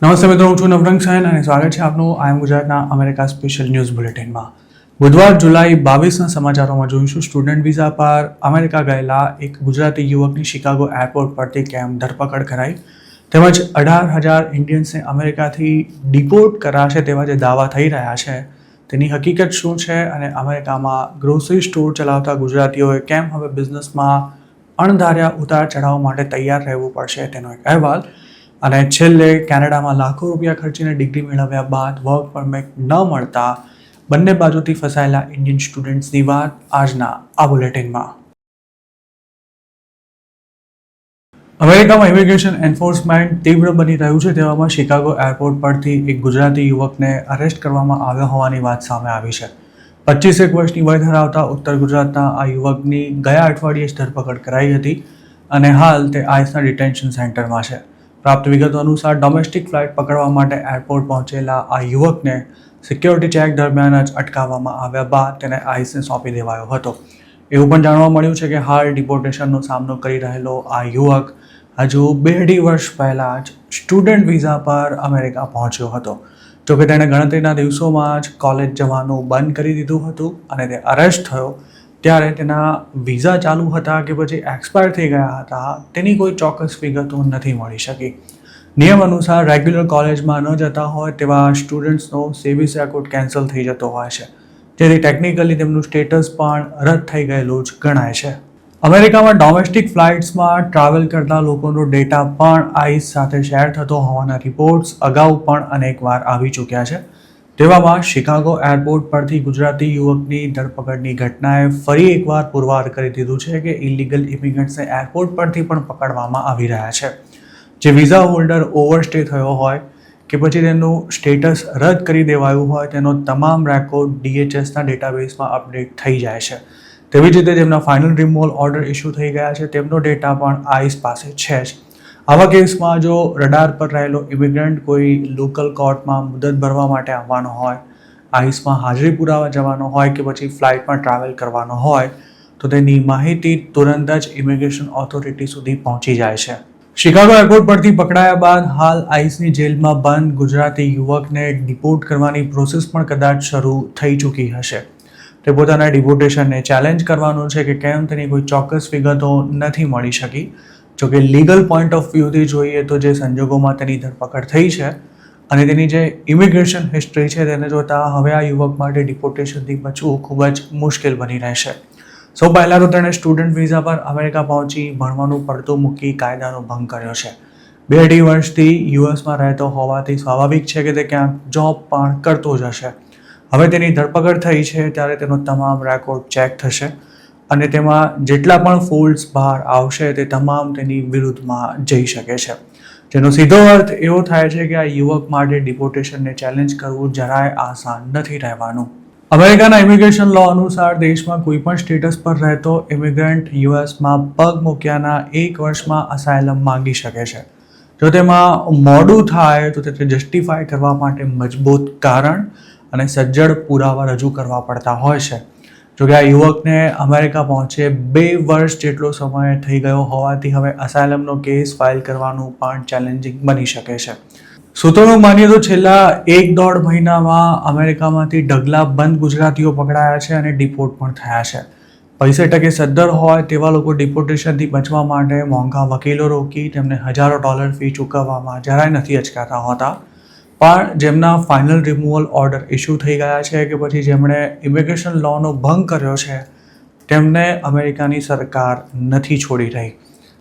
નમસ્તે મિત્રો, હું છું નવરંગ સૈન અને સ્વાગત છે આપનું આઈ એમ ગુજરાતના અમેરિકા સ્પેશિયલ ન્યૂઝ બુલેટિનમાં. બુધવાર જુલાઈ 22ના સમાચારોમાં જોઈશું. સ્ટુડન્ટ વિઝા પર અમેરિકા ગયેલા એક ગુજરાતી યુવકની શિકાગો એરપોર્ટ પરથી કેમ ધરપકડ કરાઈ, તેમજ 18,000 ઇન્ડિયન્સને અમેરિકાથી ડિપોર્ટ કરાશે તેવા જે દાવા થઈ રહ્યા છે તેની હકીકત શું છે, અને અમેરિકામાં ગ્રોસરી સ્ટોર ચલાવતા ગુજરાતીઓએ કેમ હવે બિઝનેસમાં અણધાર્યા ઉતાર ચઢાવ માટે તૈયાર રહેવું પડશે તેનો એક અહેવાલ, અને છેલ્લે કેનેડામાં લાખો રૂપિયા ખર્ચીને ડિગ્રી મેળવ્યા બાદ વર્ક પરમિટ ન મળતા બંને બાજુથી ફસાયેલા ઇન્ડિયન સ્ટુડન્ટ્સની વાત આજના આ બુલેટિનમાં. અમેરિકામાં ઇમિગ્રેશન એન્ફોર્સમેન્ટ તીવ્ર બની રહ્યું છે, તેવામાં શિકાગો એરપોર્ટ પરથી એક ગુજરાતી યુવકને અરેસ્ટ કરવામાં આવ્યો હોવાની વાત સામે આવી છે. 25 વર્ષની વય ધરાવતા ઉત્તર ગુજરાતના આ યુવકની ગયા અઠવાડિયે જ ધરપકડ કરાઈ હતી અને હાલ તે આઈસના ડિટેન્શન સેન્ટરમાં છે. પ્રાપ્ત વિગતો અનુસાર ડોમેસ્ટિક ફ્લાઇટ પકડવા માટે એરપોર્ટ પહોંચેલા આ યુવકને સિક્યોરિટી ચેક દરમિયાન જ અટકાવવામાં આવ્યા બાદ તેને આઈસને સોંપી દેવાયો હતો. એવું પણ જાણવા મળ્યું છે કે હાલ ડિપોર્ટેશનનો સામનો કરી રહેલો આ યુવક હજુ 2.5 વર્ષ પહેલાં જ સ્ટુડન્ટ વિઝા પર અમેરિકા પહોંચ્યો હતો. જોકે તેણે ગણતરીના દિવસોમાં જ કોલેજ જવાનું બંધ કરી દીધું હતું અને તે અરેસ્ટ થયો ત્યારે તેના વિઝા ચાલુ હતા કે પછી એક્સપાયર થઈ ગયા હતા તેની કોઈ ચોક્કસ વિગતો નથી મળી શકી. નિયમ અનુસાર રેગ્યુલર કોલેજમાં ન જતા હોય તેવા સ્ટુડન્ટ્સનો સેવિસ રેકોર્ડ કેન્સલ થઈ જતો હોય છે, જેથી ટેકનિકલી તેમનું સ્ટેટસ પણ રદ થઈ ગયેલું જ ગણાય છે. અમેરિકામાં ડોમેસ્ટિક ફ્લાઇટ્સમાં ટ્રાવેલ કરતા લોકોનો ડેટા પણ આઈસ સાથે શેર થતો હોવાના રિપોર્ટ્સ અગાઉ પણ અનેકવાર આવી ચૂક્યા છે. તેવામાં શિકાગો એરપોર્ટ પરથી ગુજરાતી યુવકની ધરપકડની ઘટનાએ ફરી એકવાર પુરવાર કરી દીધું છે કે ઇલીગલ ઇમિગ્રન્ટ્સને એરપોર્ટ પરથી પણ પકડવામાં આવી રહ્યા છે. જે વિઝા હોલ્ડર ઓવરસ્ટે થયો હોય કે પછી તેનું સ્ટેટસ રદ કરી દેવાયું હોય તેનો તમામ રેકોર્ડ DHSના ડેટાબેઝમાં અપડેટ થઈ જાય છે. તેવી જ રીતે જેમના ફાઇનલ રિમૂવલ ઓર્ડર ઇસ્યુ થઈ ગયા છે તેમનો ડેટા પણ આઈસ પાસે છે જ. આવા કેસમાં જો રડાર પર રહેલો ઇમિગ્રન્ટ કોઈ લોકલ કોર્ટમાં મુદત ભરવા માટે આવવાનો હોય, આઈસમાં હાજરી પુરાવા જવાનો હોય કે પછી ફ્લાઇટમાં ટ્રાવેલ કરવાનો હોય તો તેની માહિતી તુરંત જ ઇમિગ્રેશન ઓથોરિટી સુધી પહોંચી જાય છે. શિકાગો એરપોર્ટ પરથી પકડાયા બાદ હાલ આઈસની જેલમાં બંધ ગુજરાતી યુવકને ડિપોર્ટ કરવાની પ્રોસેસ પણ કદાચ શરૂ થઈ ચૂકી હશે. તે પોતાના ડિપોર્ટેશનને ચેલેન્જ કરવાનું છે કે કેમ તેની કોઈ ચોક્કસ વિગતો નથી મળી શકી. જોકે લીગલ પોઈન્ટ ઓફ વ્યૂથી જોઈએ તો જે સંજોગોમાં તેની ધરપકડ થઈ છે અને તેની જે ઇમિગ્રેશન હિસ્ટ્રી છે તેને જોતાં હવે આ યુવક માટે ડિપોર્ટેશનથી બચવું ખૂબ જ મુશ્કેલ બની રહેશે. સૌ પહેલાં તો તેણે સ્ટુડન્ટ વિઝા પર અમેરિકા પહોંચી ભણવાનું પડતું મૂકી કાયદાનો ભંગ કર્યો છે. 2.5 વર્ષથી યુએસમાં રહેતો હોવાથી સ્વાભાવિક છે કે તે ક્યાંક જોબ પણ કરતો જ હશે. હવે તેની ધરપકડ થઈ છે ત્યારે તેનો તમામ રેકોર્ડ ચેક થશે અને તેમાં જેટલા પણ ફોલ્ટ્સ બહાર આવશે તે તમામ તેની વિરુદ્ધમાં જઈ શકે છે. જેનો સીધો અર્થ એવો થાય છે કે આ યુવક માટે ડિપોર્ટેશનને ચેલેન્જ કરવું જરાય આસાન નથી રહેવાનું. અમેરિકાના ઇમિગ્રેશન લો અનુસાર દેશમાં કોઈ પણ સ્ટેટસ પર રહેતો ઇમિગ્રન્ટ યુએસમાં પગ મૂક્યાના 1 વર્ષમાં અસાયલમ માંગી શકે છે. જો તેમાં મોડું થાય તો તે જસ્ટિફાય કરવા માટે મજબૂત કારણ અને સજ્જડ પુરાવા રજૂ કરવા પડતા હોય છે. જોકે આ યુવકને અમેરિકા પહોંચે 2 વર્ષ જેટલો સમય થઈ ગયો હોવાથી હવે અસાયલમનો કેસ ફાઇલ કરવાનું પણ ચેલેન્જિંગ બની શકે છે. સૂત્રોનું માનીએ તો છેલ્લા 1-1.5 મહિનામાં અમેરિકામાંથી ઢગલા બંધ ગુજરાતીઓ પકડાયા છે અને ડિપોર્ટ પણ થયા છે. પૈસે ટકે સદ્ધર હોય તેવા લોકો ડિપોર્ટેશનથી બચવા માટે મોંઘા વકીલો રોકી તેમને હજારો ડોલર ફી ચૂકવવામાં જરાય નથી અચકાતા હોતા. પણ જેમના ફાઇનલ રિમૂવલ ઓર્ડર ઇસ્યુ થઈ ગયા છે કે પછી જેમણે ઇમિગ્રેશન લોનો ભંગ કર્યો છે તેમને અમેરિકાની સરકાર નથી છોડી રહી.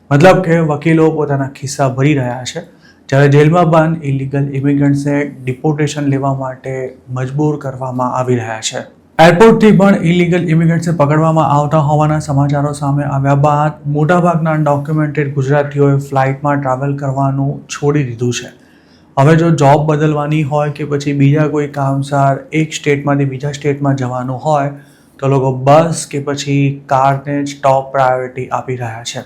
મતલબ કે વકીલો પોતાના ખિસ્સા ભરી રહ્યા છે, જ્યારે જેલમાં બંધ ઇલીગલ ઇમિગ્રન્ટ્સને ડિપોર્ટેશન લેવા માટે મજબૂર કરવામાં આવી રહ્યા છે. એરપોર્ટથી પણ ઇલીગલ ઇમિગ્રન્ટ્સને પકડવામાં આવતા હોવાના સમાચારો સામે આવ્યા બાદ મોટાભાગના અનડોક્યુમેન્ટેડ ગુજરાતીઓએ ફ્લાઇટમાં ટ્રાવેલ કરવાનું છોડી દીધું છે. હવે જો જોબ બદલવાની હોય કે પછી બીજા કોઈ કામસાર એક સ્ટેટમાંથી બીજા સ્ટેટમાં જવાનું હોય તો લોકો બસ કે પછી કારને જ ટોપ પ્રાયોરિટી આપી રહ્યા છે.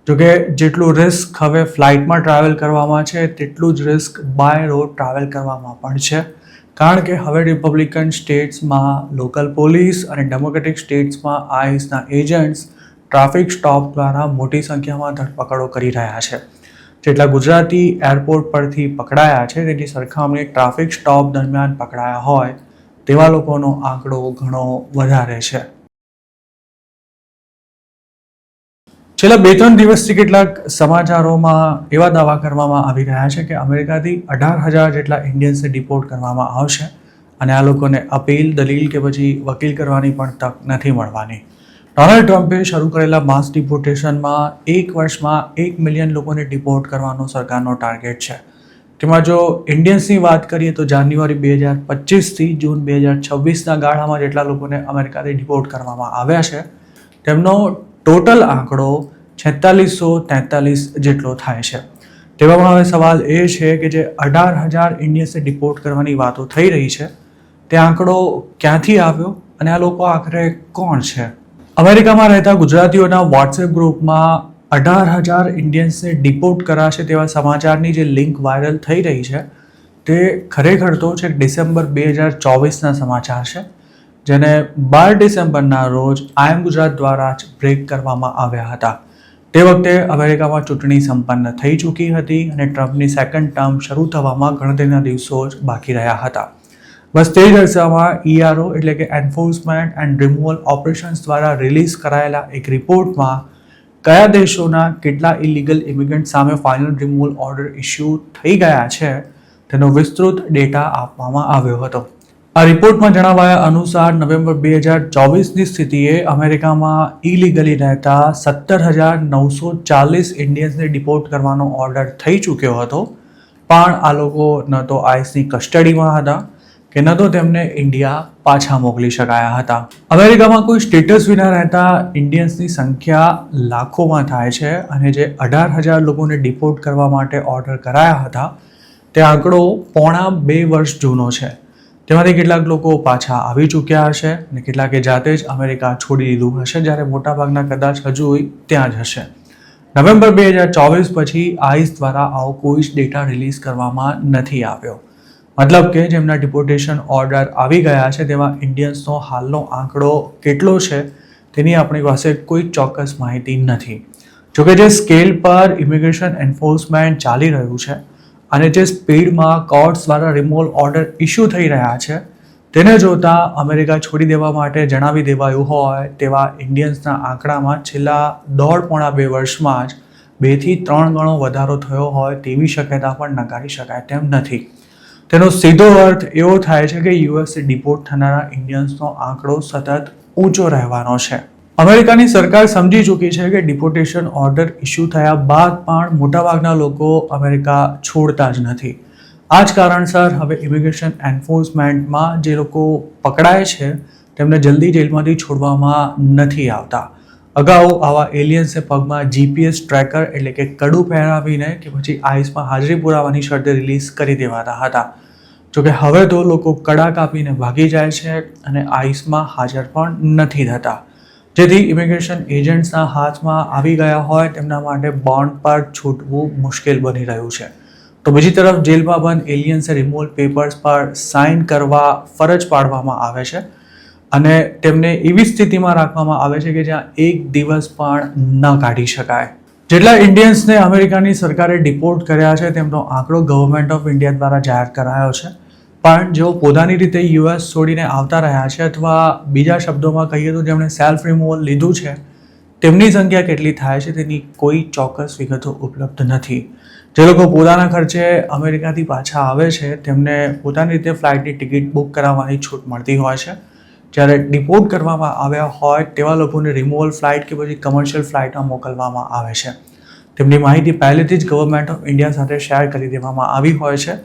જોકે જેટલું રિસ્ક હવે ફ્લાઇટમાં ટ્રાવેલ કરવામાં છે તેટલું જ રિસ્ક બાય રોડ ટ્રાવેલ કરવામાં પણ છે, કારણ કે હવે રિપબ્લિકન સ્ટેટ્સમાં લોકલ પોલીસ અને ડેમોક્રેટિક સ્ટેટ્સમાં આઈસના એજન્ટ્સ ટ્રાફિક સ્ટોપ દ્વારા મોટી સંખ્યામાં ધરપકડો કરી રહ્યા છે. જેટલા ગુજરાતી એરપોર્ટ પરથી પકડાયા છે તેની સરખામણીએ ટ્રાફિક સ્ટોપ દરમિયાન પકડાયા હોય તેવા લોકોનો આંકડો ઘણો વધારે છે. છેલ્લા 2-3 દિવસથી કેટલાક સમાચારોમાં એવા દાવા કરવામાં આવી રહ્યા છે કે અમેરિકાથી 18,000 જેટલા ઇન્ડિયન્સને ડિપોર્ટ કરવામાં આવશે અને આ લોકોને અપીલ, દલીલ કે પછી વકીલ કરવાની પણ તક નથી મળવાની. ડોનાલ્ડ ટ્રમ્પે શરૂ કરેલા માસ ડિપોર્ટેશનમાં 1 વર્ષમાં 1 મિલિયન લોકોને ડિપોર્ટ કરવાનો સરકારનો ટાર્ગેટ છે. તેમાં જો ઇન્ડિયન્સની વાત કરીએ તો જાન્યુઆરી 2025થી જૂન 2026ના ગાળામાં જેટલા લોકોને અમેરિકાથી ડિપોર્ટ કરવામાં આવ્યા છે તેમનો ટોટલ આંકડો 4643 જેટલો થાય છે. તેવામાં હવે સવાલ એ છે કે જે 18,000 ઇન્ડિયન્સને ડિપોર્ટ કરવાની વાતો થઈ રહી છે તે આંકડો ક્યાંથી આવ્યો અને આ લોકો આખરે કોણ છે? અમેરિકામાં રહેતા ગુજરાતીઓના વોટ્સએપ ગ્રુપમાં 18,000 ઇન્ડિયન્સને ડિપોર્ટ કરાશે તેવા સમાચારની જે લિંક વાયરલ થઈ રહી છે તે ખરેખર તો છે ડિસેમ્બર 2024ના સમાચાર છે, જેને 12 ડિસેમ્બરના રોજ આઈએમ ગુજરાત દ્વારા જ બ્રેક કરવામાં આવ્યા હતા. તે વખતે અમેરિકામાં ચૂંટણી સંપન્ન થઈ ચૂકી હતી અને ટ્રમ્પની સેકન્ડ ટર્મ શરૂ થવામાં ગણતરીના દિવસો જ બાકી રહ્યા હતા. બસ તે જ અરસામાં ERO એટલે કે એન્ફોર્સમેન્ટ એન્ડ રિમૂવલ ઓપરેશન્સ દ્વારા રિલીઝ કરાયેલા એક રિપોર્ટમાં કયા દેશોના કેટલા ઇલીગલ ઇમિગ્રન્ટ સામે ફાઇનલ રિમૂવલ ઓર્ડર ઇસ્યુ થઈ ગયા છે તેનો વિસ્તૃત ડેટા આપવામાં આવ્યો હતો. આ રિપોર્ટમાં જણાવાયા અનુસાર નવેમ્બર 2024ની સ્થિતિએ અમેરિકામાં ઇલીગલી રહેતા 17,940 ઇન્ડિયન્સને ડિપોર્ટ કરવાનો ઓર્ડર થઈ ચૂક્યો હતો, પણ આ લોકો ન તો આઈસની કસ્ટડીમાં હતા કે ન તો તેમને ઇન્ડિયા પાછા મોકલી શકાયા હતા. અમેરિકામાં કોઈ સ્ટેટસ વિના રહેતા ઇન્ડિયન્સની સંખ્યા લાખોમાં થાય છે અને જે 18,000 લોકોને ડિપોર્ટ કરવા માટે ઓર્ડર કરાયા હતા તે આંકડો પોણા 2 વર્ષ જૂનો છે. તેમાંથી કેટલાક લોકો પાછા આવી ચૂક્યા હશે અને કેટલાકે જાતે જ અમેરિકા છોડી દીધું હશે, જ્યારે મોટાભાગના કદાચ હજુ ત્યાં જ હશે. નવેમ્બર 2024 પછી આઈસ દ્વારા આવો કોઈ જ ડેટા રિલીઝ કરવામાં નથી આવ્યો. મતલબ કે જેમના ડિપોર્ટેશન ઓર્ડર આવી ગયા છે તેવા ઇન્ડિયન્સનો હાલનો આંકડો કેટલો છે તેની આપણી પાસે કોઈ ચોક્કસ માહિતી નથી. જોકે જે સ્કેલ પર ઇમિગ્રેશન એન્ફોર્સમેન્ટ ચાલી રહ્યું છે અને જે સ્પીડમાં કોર્ટ્સ દ્વારા રિમૂવલ ઓર્ડર ઇસ્યુ થઈ રહ્યા છે તેને જોતા અમેરિકા છોડી દેવા માટે જણાવી દેવાયું હોય તેવા ઇન્ડિયન્સના આંકડામાં છેલ્લા 1.5-2 વર્ષમાં જ 2થી 3 ગણો વધારો થયો હોય તેવી શક્યતા પણ નકારી શકાય તેમ નથી. તેનો સીધો અર્થ એવો થાય છે કે યુએસએ ડિપોર્ટ થનારા ઇન્ડિયન્સનો આંકડો સતત ઊંચો રહેવાનો છે. અમેરિકાની સરકાર સમજી ચૂકી છે કે ડિપોર્ટેશન ઓર્ડર ઇસ્યુ થયા બાદ પણ મોટાભાગના લોકો અમેરિકા છોડતા જ નથી. આ જ કારણસર હવે ઇમિગ્રેશન એન્ફોર્સમેન્ટમાં જે લોકો પકડાય છે તેમને જલ્દી જેલમાંથી છોડવામાં નથી આવતા. અગાઉ આવા એલિયન્સે પગમાં GPS ટ્રેકર એટલે કે કડું પહેરાવીને કે પછી આઈસમાં હાજરી પુરાવાની શરતે રિલીઝ કરી દેવાતા હતા. જોકે હવે તો લોકો કડા કાપીને ભાગી જાય છે અને આઈસમાં હાજર પણ નથી થતા, જેથી ઇમિગ્રેશન એજન્ટ્સના હાથમાં આવી ગયા હોય તેમના માટે બોન્ડ પર છૂટવું મુશ્કેલ બની રહ્યું છે. તો બીજી તરફ જેલમાં બંધ એલિયન્સે રિમૂવલ પેપર્સ પર સાઇન કરવા ફરજ પાડવામાં આવે છે અને તેમને એવી સ્થિતિમાં રાખવામાં આવે છે કે જ્યાં એક દિવસ પણ ન કાઢી શકાય. જેટલા ઇન્ડિયન્સને અમેરિકાની સરકારે ડિપોર્ટ કર્યા છે તેમનો આંકડો ગવર્મેન્ટ ઓફ ઇન્ડિયા દ્વારા જાહેર કરાયો છે, પણ જેઓ પોતાની રીતે યુએસ છોડીને આવતા રહ્યા છે અથવા બીજા શબ્દોમાં કહીએ તો જેમણે સેલ્ફ રિમૂવલ લીધું છે તેમની સંખ્યા કેટલી થાય છે તેની કોઈ ચોક્કસ વિગતો ઉપલબ્ધ નથી. જે લોકો પોતાના ખર્ચે અમેરિકાથી પાછા આવે છે તેમને પોતાની રીતે ફ્લાઇટની ટિકિટ બુક કરાવવાની છૂટ મળતી હોય છે, જ્યારે ડિપોર્ટ કરવામાં આવ્યા હોય તેવા લોકોને રિમૂવલ ફ્લાઇટ કે પછી કમર્શિયલ ફ્લાઇટમાં મોકલવામાં આવે છે. તેમની માહિતી પહેલેથી જ ગવર્મેન્ટ ઓફ ઇન્ડિયા સાથે શેર કરી દેવામાં આવી હોય છે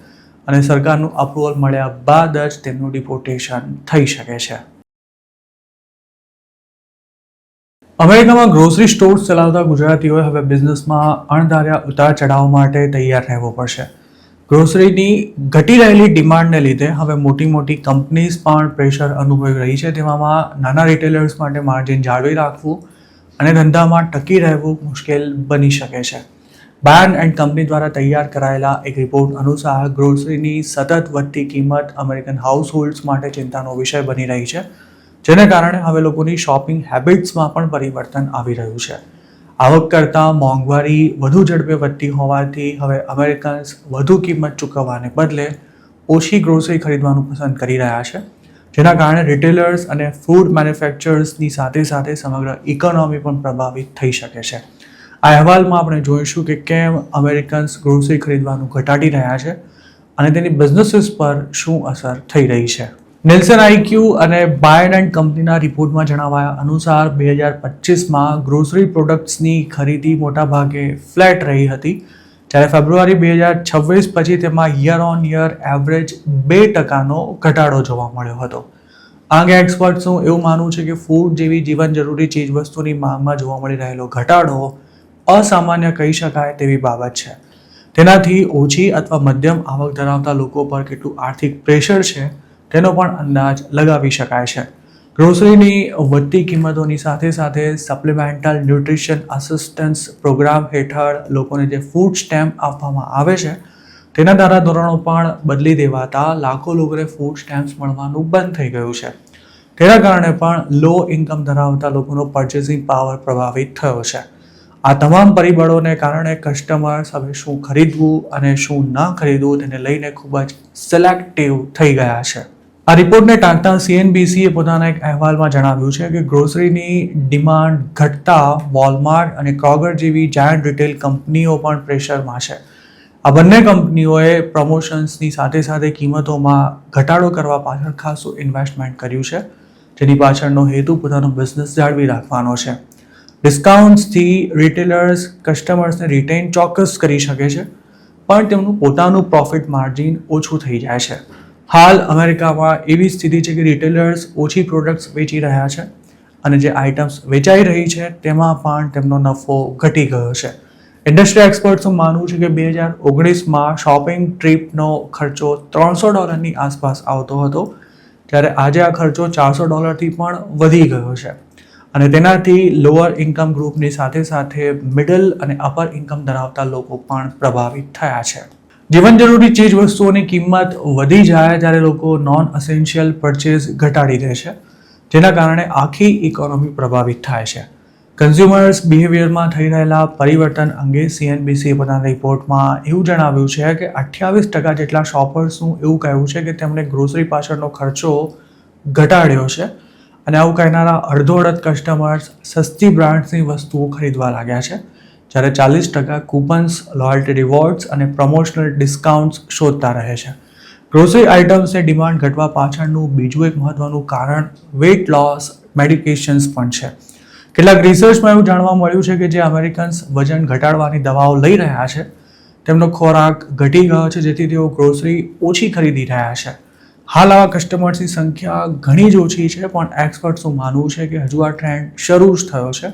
અને સરકારનું અપ્રુવલ મળ્યા બાદ જ તેમનું ડિપોર્ટેશન થઈ શકે છે. અમેરિકામાં ગ્રોસરી સ્ટોર્સ ચલાવતા ગુજરાતીઓએ હવે બિઝનેસમાં અણધાર્યા ઉતાર ચઢાવ માટે તૈયાર રહેવું પડશે. ગ્રોસરીની ઘટી રહેલી ડિમાન્ડને લીધે હવે મોટી કંપનીઝ પણ પ્રેશર અનુભવી રહી છે. તેવામાં નાના રિટેલર્સ માટે માર્જિન જાળવી રાખવું અને ધંધામાં ટકી રહેવું મુશ્કેલ બની શકે છે. બાર્ન એન્ડ કંપની દ્વારા તૈયાર કરાયેલા એક રિપોર્ટ અનુસાર ગ્રોસરીની સતત વધતી કિંમત અમેરિકન હાઉસહોલ્ડ્સ માટે ચિંતાનો વિષય બની રહી છે, જેને કારણે હવે લોકોની શોપિંગ હેબિટ્સમાં પણ પરિવર્તન આવી રહ્યું છે. આવક કરતાં મોંઘવારી વધુ ઝડપે વધતી હોવાથી હવે અમેરિકન્સ વધુ કિંમત ચૂકવવાને બદલે ઓછી ગ્રોસરી ખરીદવાનું પસંદ કરી રહ્યા છે, જેના કારણે રિટેલર્સ અને ફૂડ મેન્યુફેક્ચરર્સની સાથે સાથે સમગ્ર ઇકોનોમી પણ પ્રભાવિત થઈ શકે છે. આ અહેવાલમાં આપણે જોઈશું કે કેમ અમેરિકન્સ ગ્રોસરી ખરીદવાનું ઘટાડી રહ્યા છે અને તેની બિઝનેસીસ પર શું અસર થઈ રહી છે. નેલ્સન આઈક્યુ અને બાયર્ન એન્ડ કંપનીના રિપોર્ટમાં જણાવાયા અનુસાર 2025માં ગ્રોસરી પ્રોડક્ટ્સની ખરીદી મોટાભાગે ફ્લેટ રહી હતી, જ્યારે ફેબ્રુઆરી 2026 પછી તેમાં યર ઓન યર એવરેજ 2% ઘટાડો જોવા મળ્યો હતો. આ અંગે એક્સપર્ટ્સનું એવું માનવું છે કે ફૂડ જેવી જીવન જરૂરી ચીજવસ્તુની માંગમાં જોવા મળી રહેલો ઘટાડો અસામાન્ય કહી શકાય તેવી બાબત છે. તેનાથી ઓછી અથવા મધ્યમ આવક ધરાવતા લોકો પર કેટલું આર્થિક પ્રેશર છે તેનો પણ અંદાજ લગાવી શકાય છે. ગ્રોસરીની વધતી કિંમતોની સાથે સાથે સપ્લિમેન્ટલ ન્યુટ્રિશન અસિસ્ટન્સ પ્રોગ્રામ હેઠળ લોકોને જે ફૂડ સ્ટેમ્પ આપવામાં આવે છે તેના ધારાધોરણો પણ બદલી દેવાતા લાખો લોકોને ફૂડ સ્ટેમ્પ્સ મળવાનું બંધ થઈ ગયું છે. તેના કારણે પણ લો ઇન્કમ ધરાવતા લોકોનો પર્ચેસિંગ પાવર પ્રભાવિત થયો છે. આ તમામ પરિબળોને કારણે કસ્ટમર્સ હવે શું ખરીદવું અને શું ન ખરીદવું તેને લઈને ખૂબ જ સિલેક્ટિવ થઈ ગયા છે. આ રિપોર્ટને ટાંકતા CNBCએ પોતાના એક અહેવાલમાં જણાવ્યું છે કે ગ્રોસરીની ડિમાન્ડ ઘટતા વોલમાર્ટ અને ક્રોગર જેવી જાયન્ટ રિટેલ કંપનીઓ પણ પ્રેશરમાં છે. આ બંને કંપનીઓએ પ્રમોશન્સની સાથે સાથે કિંમતોમાં ઘટાડો કરવા પાછળ ખાસું ઇન્વેસ્ટમેન્ટ કર્યું છે, જેની પાછળનો હેતુ પોતાનો બિઝનેસ જાળવી રાખવાનો છે. ડિસ્કાઉન્ટ્સથી રિટેલર્સ કસ્ટમર્સને રિટેન ચોક્કસ કરી શકે છે, પણ તેમનું પોતાનું પ્રોફિટ માર્જિન ઓછું થઈ જાય છે. હાલ અમેરિકામાં એવી સ્થિતિ છે કે રિટેલર્સ ઓછી પ્રોડક્ટ્સ વેચી રહ્યા છે અને જે આઇટમ્સ વેચાઈ રહી છે તેમાં પણ તેમનો નફો ઘટી ગયો છે. ઇન્ડસ્ટ્રી એક્સપર્ટ્સનું માનવું છે કે 2019માં શોપિંગ ટ્રીપનો ખર્ચો $300 આસપાસ આવતો હતો, જ્યારે આજે આ ખર્ચો $400 પણ વધી ગયો છે અને તેનાથી લોઅર ઇન્કમ ગ્રુપની સાથે સાથે મિડલ અને અપર ઇન્કમ ધરાવતા લોકો પણ પ્રભાવિત થયા છે. જીવન જરૂરી ચીજ વસ્તુઓની કિંમત વધી જાય ત્યારે લોકો નોન અસેન્શિયલ પરચેઝ ઘટાડી દે છે, જેના કારણે આખી ઇકોનોમી પ્રભાવિત થાય છે. કન્ઝ્યુમર્સ બિહેવિયરમાં થઈ રહેલા પરિવર્તન અંગે CNBCએ પોતાના રિપોર્ટમાં એવું જણાવ્યું છે કે 28% જેટલા શોપર્સનું એવું કહેવું છે કે તેમણે ગ્રોસરી પાછળનો ખર્ચો ઘટાડ્યો છે અને આવું કહેનારા અડધોઅડધ કસ્ટમર્સ સસ્તી બ્રાન્ડ્સની વસ્તુઓ ખરીદવા લાગ્યા છે, જ્યારે 40% કૂપન્સ, લોયલ્ટી રિવોર્ડ્સ અને પ્રમોશનલ ડિસ્કાઉન્ટ્સ શોધતા રહે છે. ગ્રોસરી આઇટમ્સની ડિમાન્ડ ઘટવા પાછળનું બીજું એક મહત્વનું કારણ વેઇટ લોસ મેડિકેશન્સ પણ છે. કેટલાક રિસર્ચમાં એવું જાણવા મળ્યું છે કે જે અમેરિકન્સ વજન ઘટાડવાની દવાઓ લઈ રહ્યા છે તેમનો ખોરાક ઘટી ગયો છે, જેથી તેઓ ગ્રોસરી ઓછી ખરીદી રહ્યા છે. હાલ આવા કસ્ટમર્સની સંખ્યા ઘણી જ ઓછી છે, પણ એક્સપર્ટ્સનું માનવું છે કે હજુ આ ટ્રેન્ડ શરૂ જ થયો છે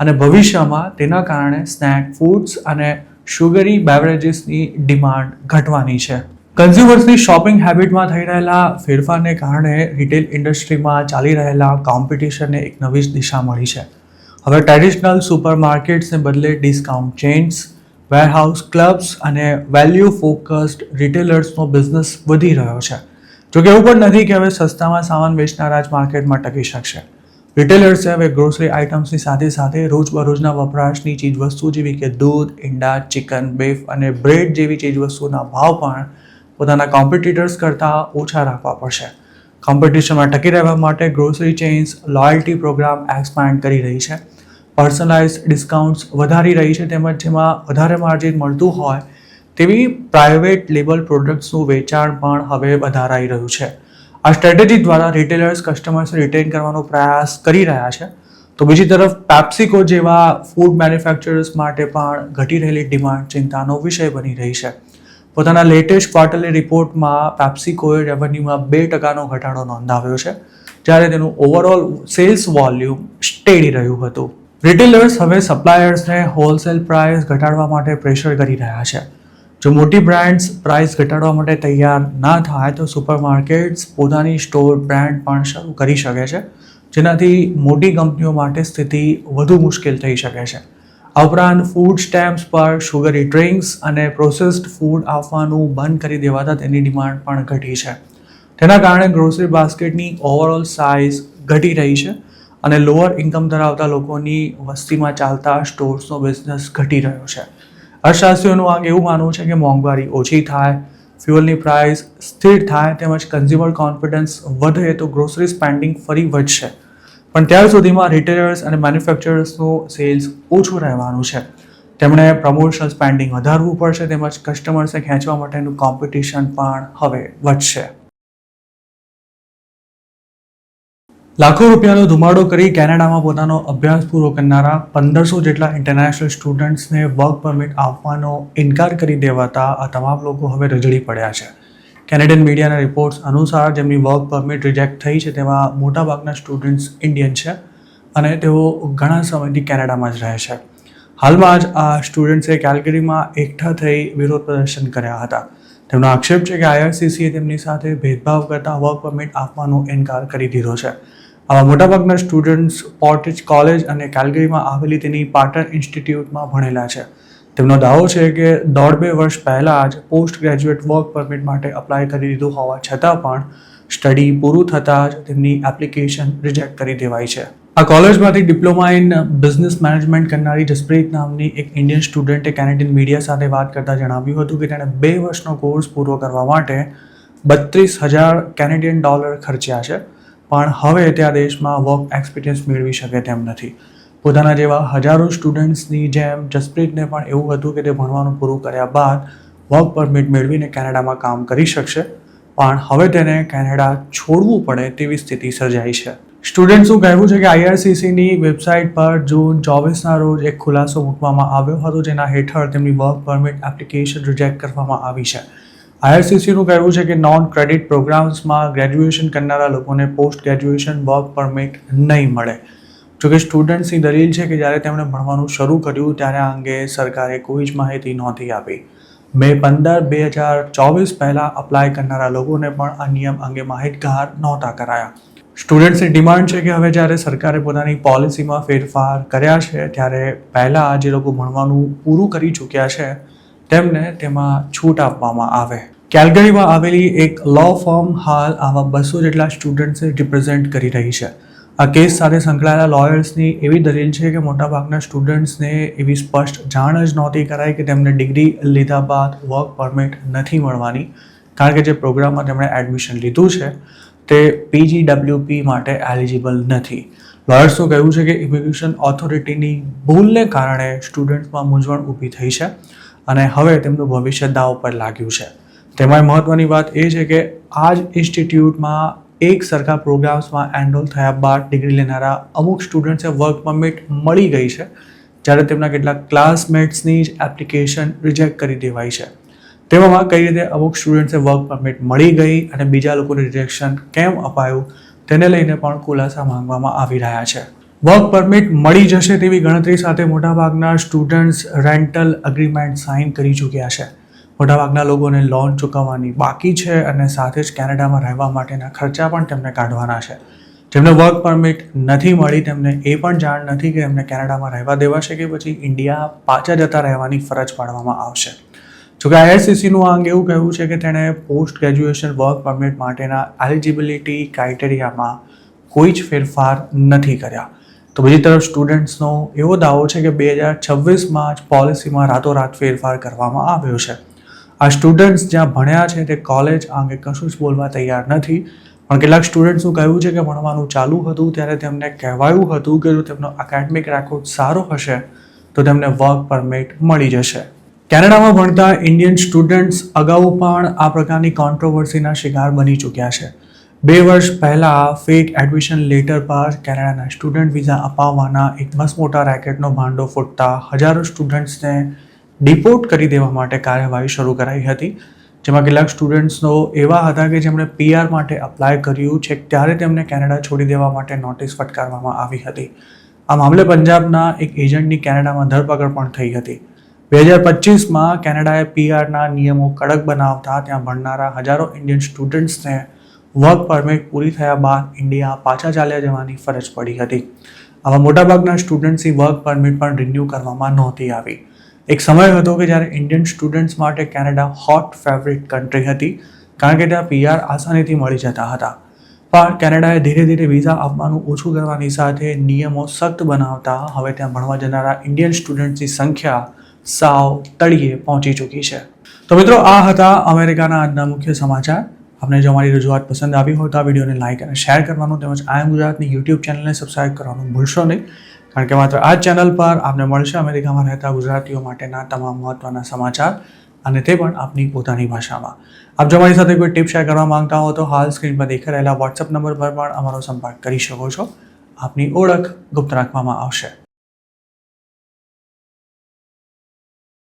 અને ભવિષ્યમાં તેના કારણે સ્નેક ફૂડ્સ અને શુગરી બેવરેજીસની ડિમાન્ડ ઘટવાની છે. કન્ઝ્યુમર્સની શોપિંગ હેબિટમાં થઈ રહેલા ફેરફારને કારણે રિટેલ ઇન્ડસ્ટ્રીમાં ચાલી રહેલા કોમ્પિટિશનને એક નવી જ દિશા મળી છે. હવે ટ્રેડિશનલ સુપરમાર્કેટ્સને બદલે ડિસ્કાઉન્ટ ચેઇન્સ, વેરહાઉસ ક્લબ્સ અને વેલ્યુ ફોકસ્ડ રિટેલર્સનો બિઝનેસ વધી રહ્યો છે. જોકે એવું પણ નથી કે હવે સસ્તામાં સામાન વેચનારા જ માર્કેટમાં ટકી શકશે. રિટેલર્સે હવે ગ્રોસરી આઇટમ્સની સાથે સાથે રોજબરોજના વપરાશની ચીજવસ્તુ જેવી કે દૂધ, ઈંડા, ચિકન, બીફ અને બ્રેડ જેવી ચીજવસ્તુના ભાવ પણ પોતાના કોમ્પિટિટર્સ કરતાં ઓછા રાખવા પડશે. કોમ્પિટિશનમાં ટકી રહેવા માટે grocery chains loyalty program expand કરી રહી છે, પર્સનલાઇઝ ડિસ્કાઉન્ટ્સ વધારી રહી છે, તેમજ જેમાં વધારે માર્જિન મળતું હોય તેવી પ્રાઇવેટ લેબલ પ્રોડક્ટ્સનું વેચાણ પણ હવે વધારાઈ રહ્યું છે. આ સ્ટ્રેટેજી દ્વારા રિટેલર્સ કસ્ટમર્સને રિટેન કરવાનો પ્રયાસ કરી રહ્યા છે, તો બીજી તરફ પેપ્સિકો જેવા ફૂડ મેન્યુફેક્ચરર્સ માટે પણ ઘટી રહેલી ડિમાન્ડ ચિંતાનો વિષય બની રહી છે. પોતાના લેટેસ્ટ ક્વાર્ટરલી રિપોર્ટમાં પેપ્સિકોએ રેવન્યુમાં 2%નો ઘટાડો નોંધાવ્યો છે, જ્યારે તેનું ઓવરઓલ સેલ્સ વોલ્યુમ સ્ટેડી રહ્યું હતું. રિટેલર્સ હવે સપ્લાયર્સને હોલસેલ પ્રાઇસ ઘટાડવા માટે પ્રેશર કરી રહ્યા છે. જો મોટી બ્રાન્ડ્સ પ્રાઇસ ઘટાડવા માટે તૈયાર ના થાય તો સુપરમાર્કેટ્સ પોતાની સ્ટોર બ્રાન્ડ પણ શરૂ કરી શકે છે, જેનાથી મોટી કંપનીઓ માટે સ્થિતિ વધુ મુશ્કેલ થઈ શકે છે. આ ઉપરાંત ફૂડ સ્ટેમ્પ્સ પર શુગરી ડ્રિંક્સ અને પ્રોસેસ્ડ ફૂડ આપવાનું બંધ કરી દેવાતા તેની ડિમાન્ડ પણ ઘટી છે. તેના કારણે ગ્રોસરી બાસ્કેટની ઓવરઓલ સાઇઝ ઘટી રહી છે અને લોઅર ઇન્કમ ધરાવતા લોકોની વસ્તીમાં ચાલતા સ્ટોર્સનો બિઝનેસ ઘટી રહ્યો છે. અર્થશાસ્ત્રીઓનું આ એવું માનવું છે કે મોંઘવારી ઓછી થાય, ફ્યુઅલની પ્રાઇસ સ્થિર થાય તેમજ કન્ઝ્યુમર કોન્ફિડન્સ વધે તો ગ્રોસરી સ્પેન્ડિંગ ફરી વધશે. પણ ત્યાર સુધીમાં રિટેલર્સ અને મેન્યુફેક્ચરર્સનું સેલ્સ ઓછું રહેવાનું છે. તેમણે પ્રમોશનલ સ્પેન્ડિંગ વધારવું પડશે તેમજ કસ્ટમર્સને ખેંચવા માટેનું કોમ્પિટિશન પણ હવે વધશે. લાખો રૂપિયાનો ધુમાડો કરી કેનેડામાં પોતાનો અભ્યાસ પૂરો કરનારા 1500 જેટલા ઇન્ટરનેશનલ સ્ટુડન્ટ્સને વર્ક પરમિટ આપવાનો ઇનકાર કરી દેવાતા આ તમામ લોકો હવે રજળી પડ્યા છે. કેનેડિયન મીડિયાના રિપોર્ટ્સ અનુસાર જેમની વર્ક પરમિટ રિજેક્ટ થઈ છે તેમાં મોટાભાગના સ્ટુડન્ટ્સ ઇન્ડિયન છે અને તેઓ ઘણા સમયથી કેનેડામાં જ રહે છે. હાલમાં જ આ સ્ટુડન્ટ્સે કેલ્ગરીમાં એકઠા થઈ વિરોધ પ્રદર્શન કર્યા હતા. તેમનો આક્ષેપ છે કે IRCCએ તેમની સાથે ભેદભાવ કરતા વર્ક પરમિટ આપવાનો ઇનકાર કરી દીધો છે. આવા મોટાભાગના સ્ટુડન્ટ્સ પોર્ટેજ કોલેજ અને કેલ્ગરીમાં આવેલી તેની પાટણ ઇન્સ્ટિટ્યૂટમાં ભણેલા છે. તેમનો દાવો છે કે 1.5-2 વર્ષ પહેલાં જ પોસ્ટ ગ્રેજ્યુએટ વર્ક પરમિટ માટે અપ્લાય કરી દીધું હોવા છતાં પણ સ્ટડી પૂરું થતાં જ તેમની એપ્લિકેશન રિજેક્ટ કરી દેવાઈ છે. આ કોલેજમાંથી ડિપ્લોમા ઇન બિઝનેસ મેનેજમેન્ટ કરનારી જસપ્રીત નામની એક ઇન્ડિયન સ્ટુડન્ટે કેનેડિયન મીડિયા સાથે વાત કરતાં જણાવ્યું હતું કે તેણે 2 વર્ષનો કોર્સ પૂરો કરવા માટે $32,000 કેનેડિયન ખર્ચ્યા છે, પણ હવે તે આ દેશમાં વર્ક એક્સપિરિયન્સ મેળવી શકે તેમ નથી. પોતાના જેવા હજારો સ્ટુડન્ટ્સની જેમ જસપ્રીતને પણ એવું હતું કે તે ભણવાનું પૂરું કર્યા બાદ વર્ક પરમિટ મેળવીને કેનેડામાં કામ કરી શકશે, પણ હવે તેને કેનેડા છોડવું પડે તેવી સ્થિતિ સર્જાઈ છે. સ્ટુડન્ટ્સનું કહેવું છે કે IRCCની વેબસાઇટ પર જૂન 24ના રોજ એક ખુલાસો મૂકવામાં આવ્યો હતો જેના હેઠળ તેમની વર્ક પરમિટ એપ્લિકેશન રિજેક્ટ કરવામાં આવી છે. IRCCનું કહેવું છે કે નોન ક્રેડિટ પ્રોગ્રામ્સમાં ગ્રેજ્યુએશન કરનારા લોકોને પોસ્ટ ગ્રેજ્યુએશન વર્ક પરમિટ નહીં મળે. જોકે સ્ટુડન્ટ્સની દલીલ છે કે જ્યારે તેમણે ભણવાનું શરૂ કર્યું ત્યારે આ અંગે સરકારે કોઈ જ માહિતી નહોતી આપી. મે 15, 2024 પહેલાં અપ્લાય કરનારા લોકોને પણ આ નિયમ અંગે માહિતગાર નહોતા કરાયા. સ્ટુડન્ટ્સની ડિમાન્ડ છે કે હવે જ્યારે સરકારે પોતાની પોલિસીમાં ફેરફાર કર્યા છે ત્યારે પહેલાં જે લોકો ભણવાનું પૂરું કરી ચૂક્યા છે તેમને તેમાં છૂટ આપવામાં આવે. કેલ્ગરીમાં આવેલી એક લો ફર્મ હાલ આવા 200 જેટલા સ્ટુડન્ટ્સને રિપ્રેઝેન્ટ કરી રહી છે. આ કેસ સાથે સંકળાયેલા લોયર્સની એવી દલીલ છે કે મોટાભાગના સ્ટુડન્ટ્સને એવી સ્પષ્ટ જાણ જ નહોતી કરાઈ કે તેમને ડિગ્રી લીધા બાદ વર્ક પરમિટ નથી મળવાની, કારણ કે જે પ્રોગ્રામમાં તેમણે એડમિશન લીધું છે તે PGWP માટે એલિજિબલ નથી. લોયર્સનું કહેવું છે કે ઇમિગ્રેશન ઓથોરિટીની ભૂલને કારણે સ્ટુડન્ટ્સમાં મૂંઝવણ ઊભી થઈ છે અને હવે તેમનું ભવિષ્ય દાવ પર લાગ્યું છે. તેમાં મહત્વની વાત એ છે કે આ જ ઇન્સ્ટિટ્યૂટમાં એક સરખા પ્રોગ્રામ્સમાં એનરોલ થયા બાદ ડિગ્રી લેનારા અમુક સ્ટુડન્ટ્સે વર્ક પરમિટ મળી ગઈ છે, જ્યારે તેમના કેટલાક ક્લાસમેટ્સની જ એપ્લિકેશન રિજેક્ટ કરી દેવાઈ છે. તેવામાં કઈ રીતે અમુક સ્ટુડન્ટ્સે વર્ક પરમિટ મળી ગઈ અને બીજા લોકોને રિજેક્શન કેમ અપાયું તેને લઈને પણ ખુલાસા માંગવામાં આવી રહ્યા છે. વર્ક પરમિટ મળી જશે તેવી ગણતરી સાથે મોટાભાગના સ્ટુડન્ટ્સ રેન્ટલ એગ્રીમેન્ટ સાઇન કરી ચૂક્યા છે. મોટાભાગના લોકોને લોન ચૂકવવાની બાકી છે અને સાથે જ કેનેડામાં રહેવા માટેના ખર્ચા પણ તેમને કાઢવાના છે. જેમને વર્ક પરમિટ નથી મળી તેમને એ પણ જાણ નથી કે એમને કેનેડામાં રહેવા દેવાશે કે પછી ઇન્ડિયા પાછા જતા રહેવાની ફરજ પાડવામાં આવશે. જોકે IRCCનું આ અંગે એવું કહેવું છે કે તેણે પોસ્ટ ગ્રેજ્યુએશન વર્ક પરમિટ માટેના એલિજિબિલિટી ક્રાઇટેરિયામાં કોઈ જ ફેરફાર નથી કર્યા. તો બીજી તરફ સ્ટુડન્ટ્સનો એવો દાવો છે કે 2026માં જ પોલિસીમાં રાતોરાત ફેરફાર કરવામાં આવ્યો છે. આ સ્ટુડન્ટ્સ જ્યાં ભણ્યા છે તે કોલેજ આ અંગે કશું જ બોલવા તૈયાર નથી, પણ કેટલાક સ્ટુડન્ટ્સનું કહેવું છે કે ભણવાનું ચાલુ હતું ત્યારે તેમને કહેવાયું હતું કે જો તેમનો એકેડમિક રેકોર્ડ સારો હશે તો તેમને વર્ક પરમિટ મળી જશે. કેનેડામાં ભણતા ઇન્ડિયન સ્ટુડન્ટ્સ અગાઉ પણ આ પ્રકારની કોન્ટ્રોવર્સીના શિકાર બની ચૂક્યા છે. 2 વર્ષ પહેલાં ફેક એડમિશન લેટર પર કેનેડાના સ્ટુડન્ટ વિઝા અપાવવાના એક મસમોટા રેકેટનો ભાંડો ફૂટતા હજારો સ્ટુડન્ટ્સને ડિપોર્ટ કરી દેવા માટે કાર્યવાહી શરૂ કરાઈ હતી, જેમાં કેટલાક સ્ટુડન્ટ્સનો એવા હતા કે જેમણે PR માટે અપ્લાય કર્યું છે ત્યારે તેમને કેનેડા છોડી દેવા માટે નોટિસ ફટકારવામાં આવી હતી. આ મામલે પંજાબના એક એજન્ટની કેનેડામાં ધરપકડ પણ થઈ હતી. 2025માં કેનેડાએ PRના નિયમો કડક બનાવતા ત્યાં ભણનારા હજારો ઇન્ડિયન સ્ટુડન્ટ્સને વર્ક પરમિટ પૂરી થયા બાદ ઇન્ડિયા પાછા ચાલ્યા જવાની ફરજ પડી હતી. આવા મોટાભાગના સ્ટુડન્ટ્સની વર્ક પરમિટ પણ રિન્યૂ કરવામાં નહોતી આવી. એક સમય હતો કે જ્યારે ઇન્ડિયન સ્ટુડન્ટ્સ માટે કેનેડા હોટ ફેવરિટ કન્ટ્રી હતી, કારણ કે ત્યાં PR આસાનીથી મળી જતા હતા. પણ કેનેડાએ ધીરે ધીરે વિઝા આપવાનું ઓછું કરવાની સાથે નિયમો સખ્ત બનાવતા હવે ત્યાં ભણવા જનારા ઇન્ડિયન સ્ટુડન્ટ્સની સંખ્યા સાવ તળિયે પહોંચી ચૂકી છે. તો મિત્રો, આ હતા અમેરિકાના આજના મુખ્ય સમાચાર. આપને જો અમારી રજૂઆત પસંદ આવી હોય તો આ વિડીયોને લાઇક અને શેર કરવાનું તેમજ આઈ એમ ગુજરાતની યુટ્યુબ ચેનલને સબસ્ક્રાઇબ કરવાનું ભૂલશો નહીં, કારણ કે માત્ર આ ચેનલ પર આપને મળશે અમેરિકામાં રહેતા ગુજરાતીઓ માટેના તમામ મહત્વના સમાચાર, અને તે પણ આપની પોતાની ભાષામાં. આપ જો અમારી સાથે કોઈ ટિપ શેર કરવા માંગતા હો તો હાલ સ્ક્રીન પર દેખાઈ રહેલા વોટ્સએપ નંબર પર પણ અમારો સંપર્ક કરી શકો છો. આપની ઓળખ ગુપ્ત રાખવામાં આવશે.